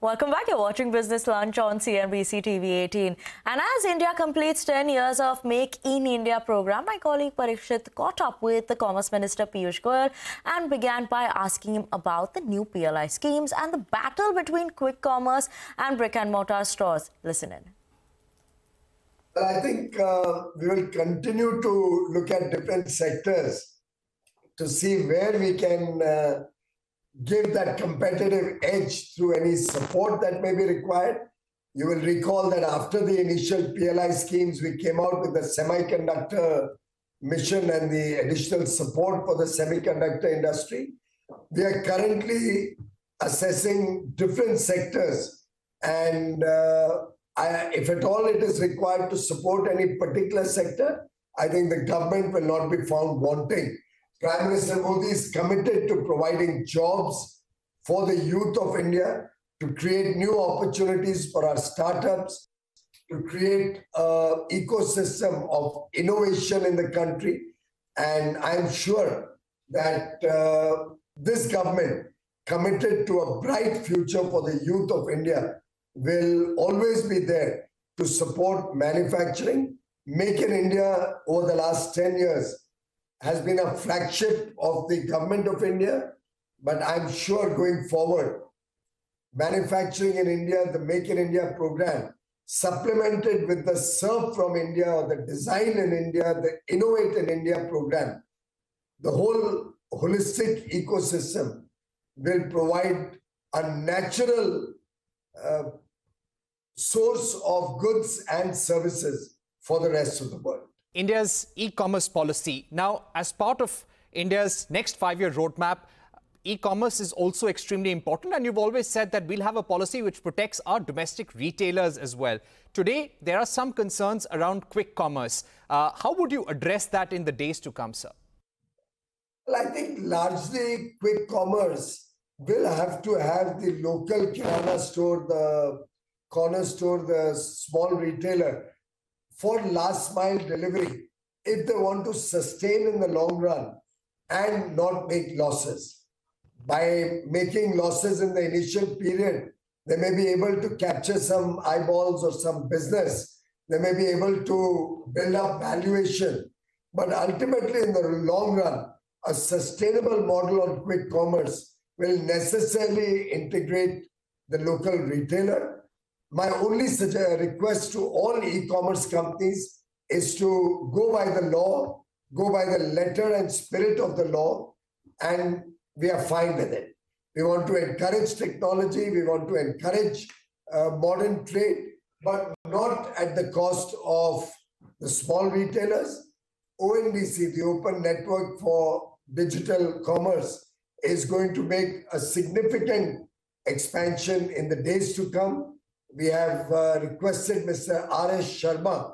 Welcome back. You're watching Business Lunch on CNBC-TV18. And as India completes 10 years of Make in India program, my colleague Parikshit caught up with the Commerce Minister Piyush Goyal and began by asking him about the new PLI schemes and the battle between quick commerce and brick-and-mortar stores. Listen in. Well, I think we will continue to look at different sectors to see where we can give that competitive edge through any support that may be required. You will recall that after the initial PLI schemes, we came out with the semiconductor mission and the additional support for the semiconductor industry. We are currently assessing different sectors, and if at all it is required to support any particular sector, I think the government will not be found wanting. Prime Minister Modi is committed to providing jobs for the youth of India, to create new opportunities for our startups, to create an ecosystem of innovation in the country. And I'm sure that this government, committed to a bright future for the youth of India, will always be there to support manufacturing. Make in India over the last 10 years has been a flagship of the government of India, but I'm sure going forward, manufacturing in India, the Make in India program, supplemented with the Serve from India or the Design in India, the Innovate in India program, the whole holistic ecosystem will provide a natural source of goods and services for the rest of the world. India's e-commerce policy. Now, as part of India's next 5-year roadmap, e-commerce is also extremely important, and you've always said that we'll have a policy which protects our domestic retailers as well. Today, there are some concerns around quick commerce. How would you address that in the days to come, sir? Well, I think largely quick commerce will have to have the local kirana store, the corner store, the small retailer for last mile delivery if they want to sustain in the long run and not make losses. By making losses in the initial period, they may be able to capture some eyeballs or some business. They may be able to build up valuation. But ultimately, in the long run, a sustainable model on quick commerce will necessarily integrate the local retailer. My only request to all e-commerce companies is to go by the law, go by the letter and spirit of the law, and we are fine with it. We want to encourage technology, we want to encourage modern trade, but not at the cost of the small retailers. ONDC, the Open Network for Digital Commerce, is going to make a significant expansion in the days to come. We have requested Mr. R.S. Sharma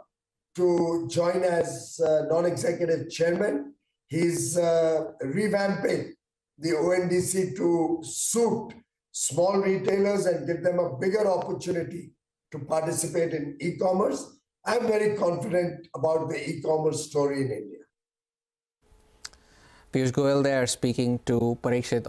to join as non-executive chairman. He's revamping the ONDC to suit small retailers and give them a bigger opportunity to participate in e-commerce. I'm very confident about the e-commerce story in India. Piyush Goyal there speaking to Parikshit.